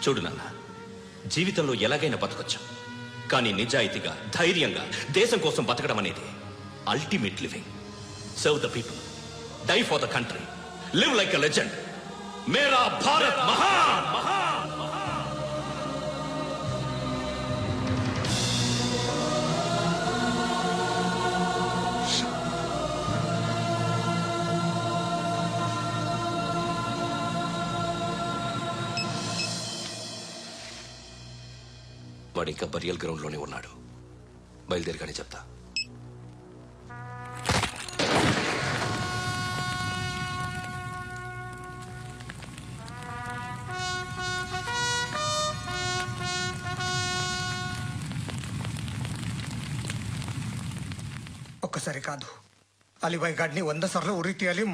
చూడు నాన్న, జీవితంలో ఎలాగైనా బతకొచ్చు, కానీ నిజాయితీగా ధైర్యంగా దేశం కోసం బతకడం అనేది ultimate living. Serve the people, die for the country, live like a legend. మేరా భారత్ మహాన్. వాడు ఇంకా బరియల్ గ్రౌండ్ లోనే ఉన్నాడు. బయలుదేరిగానే చెప్తా. ఒక్కసారి కాదు, అలీబాయ్ గాడిని 100 సార్లు ఉరి తీయాలి.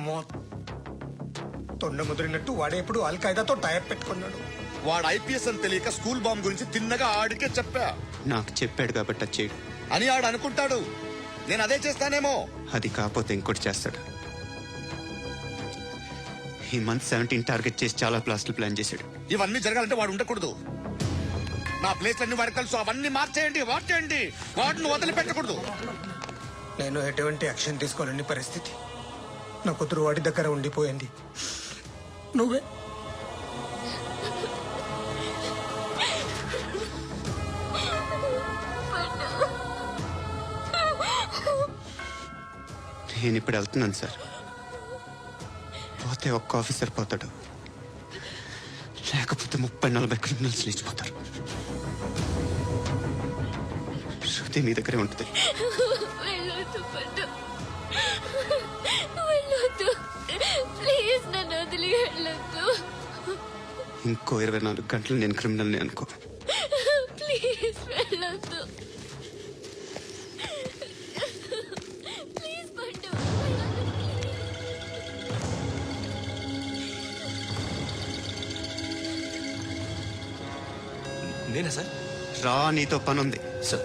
తొండ ముదిరినట్టు వాడే ఇప్పుడు అల్ ఖైదాతో టైప్ పెట్టుకున్నాడు. వాడు ఐపీఎస్ అని తెలియక స్కూల్ బాంబ్ గురించి తిన్నగా ఆడికే చెప్పా. నాకు చెప్పాడు కాబట్టి అది చేయడు అని ఆడు అనుకుంటాడు. నేను అదే చేస్తానేమో. అది కాకపోతే ఇంకోటి చేస్తాడు. ఈ మంత్ 17 టార్గెట్ చేసి చాలా ప్లాస్ట్లు ప్లాన్ చేశాడు. ఇవన్నీ జరగాలంటే వాడు ఉండకూడదు. నా ప్లేస్లన్నీ వాడికి తెలుసు. అవన్నీ మార్చేయండి, వాటేయండి. వాటిని వదిలిపెట్టకూడదు. నేను ఎటువంటి యాక్షన్ తీసుకోలేని పరిస్థితి. నా కూతురు వాడి దగ్గర ఉండిపోయింది. నువ్వే నేను ఇప్పుడు వెళ్తున్నాను సార్. పోతే ఒక్క ఆఫీసర్ పోతాడు, లేకపోతే 30-40 క్రిమినల్స్ లేచిపోతారు. శృతి మీ దగ్గరే ఉంటుంది. ఇంకో 24 గంటలు నేను క్రిమినల్ని అనుకో. ప్లీజ్ వెళ్ళొద్దు. ప్లీజ్ పండు. నేనా సార్? రా, నీతో పని ఉంది. సార్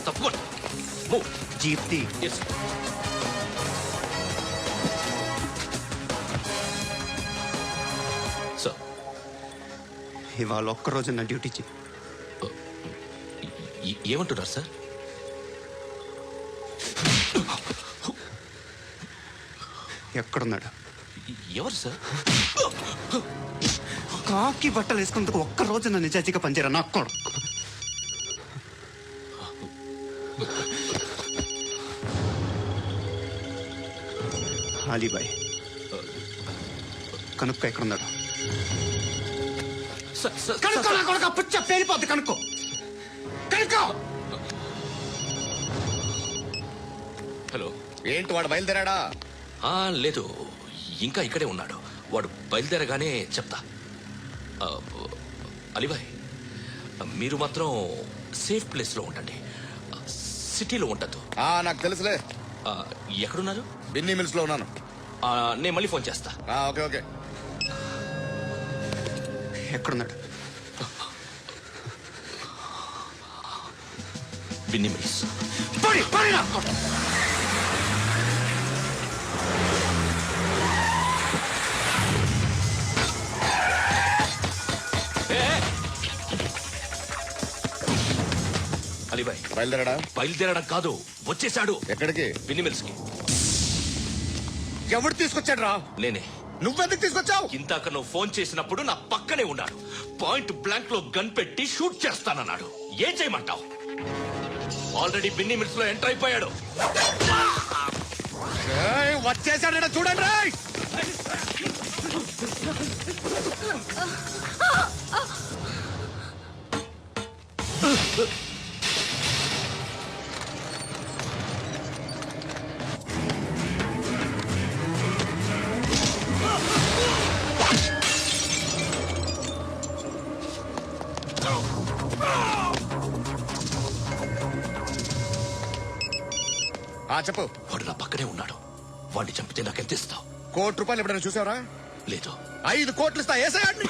తప్పకుండా. జీప్తి సార్, ఇవాళ ఒక్కరోజు నా డ్యూటీ చేయి. ఏమంటున్నారు సార్? ఎక్కడున్నాడు? ఎవరు సార్? కాకి బట్టలు వేసుకున్నందుకు ఒక్కరోజు నా నిజాయితీగా పనిచేయరా నా కొడుకు. అలీబాయ్ కనుక్కో, ఎక్కడున్నాడు? కనుక్కో నా కొడుకు. పుచ్చ పేలిపోద్ది. కనుక్కో, కనుక్కో. హలో, ఏంటి వాడు బయలుదేరాడా? లేదు, ఇంకా ఇక్కడే ఉన్నాడు. వాడు బయలుదేరగానే చెప్తా. అలీబాయ్, మీరు మాత్రం సేఫ్ ప్లేస్ లో ఉండండి, సిటీలో ఉండద్దు. నాకు తెలుసులే. ఎక్కడున్నారు? బిన్నీ మిల్స్ లో ఉన్నాను. నేను మళ్ళీ ఫోన్ చేస్తా. Okay okay. ఎక్కడున్నాడు? బిన్నీ మిల్స్. అలీబాయ్ బయలుదేరాడా? బయలుదేరడం కాదు, వచ్చేసాడు. ఎక్కడికి? బిన్నీ మిల్స్ కి. ఎవడు తీసుకొచ్చాడు రా? నేనే. నువ్వెందుకు తీసుకొచ్చావు? ఇందాక నువ్వు ఫోన్ చేసినప్పుడు నా పక్కనే ఉన్నాడు. పాయింట్ బ్లాంక్ లో గన్ పెట్టి షూట్ చేస్తానన్నాడు. ఏం చేయమంటావు? ఆల్రెడీ బిన్నీ మిల్స్ లో ఎంటర్ అయిపోయాడు. వచ్చేసాడ చూడండి రా. చెప్పు. వాడు నా పక్కనే ఉన్నాడు. వాడిని చంపితే నాకెంత ఇస్తావు? ₹1 కోటి ఎప్పుడైనా చూసావరా? లేదు. 5 కోట్లు ఇస్తా. ఏసయాడిని.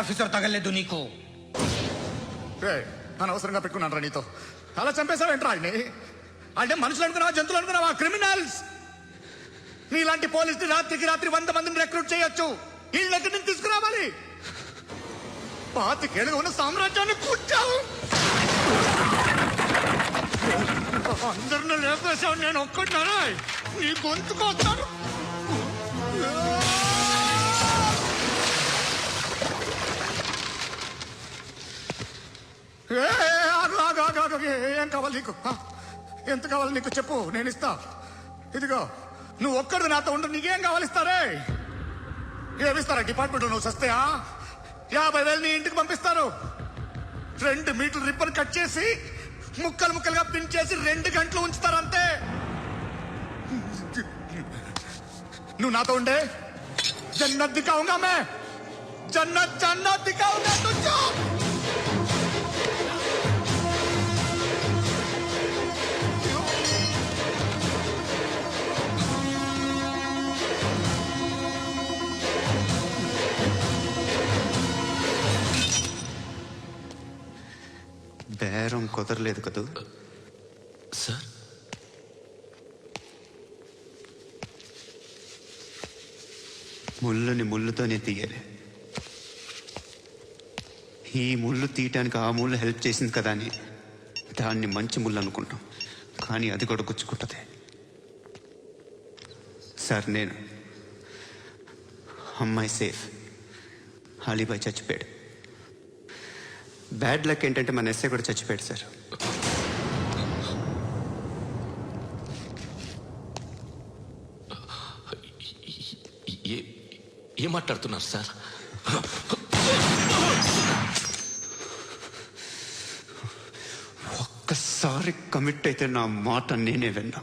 ఆఫీసర్ తగలేదు నీకు. అనవసరంగా పెట్టుకున్నాను రా నీతో. అలా చంపేశావేంట్రా ఆయన్ని? అంటే మనుషులు అనుకున్నావా, జంతువులు అనుకున్నావా? క్రిమినల్స్. నీలాంటి పోలీసులు రాత్రికి రాత్రి 100 మందిని రిక్రూట్ చేయొచ్చు. ఈ దగ్గర నుంచి తీసుకురావాలి. 25 ఏళ్ళుగా ఉన్న సామ్రాజ్యాన్ని కూర్చావు. అందరిని లేపేశావు, నేను ఒక్కడినారా? నీ గొంతుకు వస్తాను. ఏం కావాలి నీకు? ఎంత కావాలి నీకు చెప్పు, నేను ఇస్తా. ఇదిగో నువ్వు ఒక్కడు నాతో ఉండు. నీకేం కావాలి ఇస్తారే? ఏమిస్తారా డిపార్ట్మెంట్? నువ్వు సస్తేయా 50,000 నీ ఇంటికి పంపిస్తారు. 2 మీటర్ల రిబ్బన్ కట్ చేసి ముక్కలు ముక్కలుగా పిన్ చేసి 2 గంటలు ఉంచుతారు అంతే. నువ్వు నాతో ఉండే జన్నత్ దిఖాऊंगा मैं, జన్నత్ జన్నత్ దిఖాऊंगा तुझको. బేరం కుదరలేదు కదూ. సార్, ముళ్ళుని ముళ్ళుతోనే తీయాలి. ఈ ముళ్ళు తీయటానికి ఆ ముళ్ళు హెల్ప్ చేసింది కదా అని దాన్ని మంచి ముళ్ళు అనుకుంటాం, కానీ అది కూడా గుచ్చుకుంటుంది. సార్, నేను అమ్మాయి సేఫ్, అలీబాయ్ చచ్చిపోయాడు. బ్యాడ్ లక్ ఏంటంటే మన ఎస్ఐ కూడా చచ్చిపోయాడు సార్. ఏం మాట్లాడుతున్నారు సార్? ఒక్కసారి కమిట్ అయితే నా మాట నేనే విన్నా.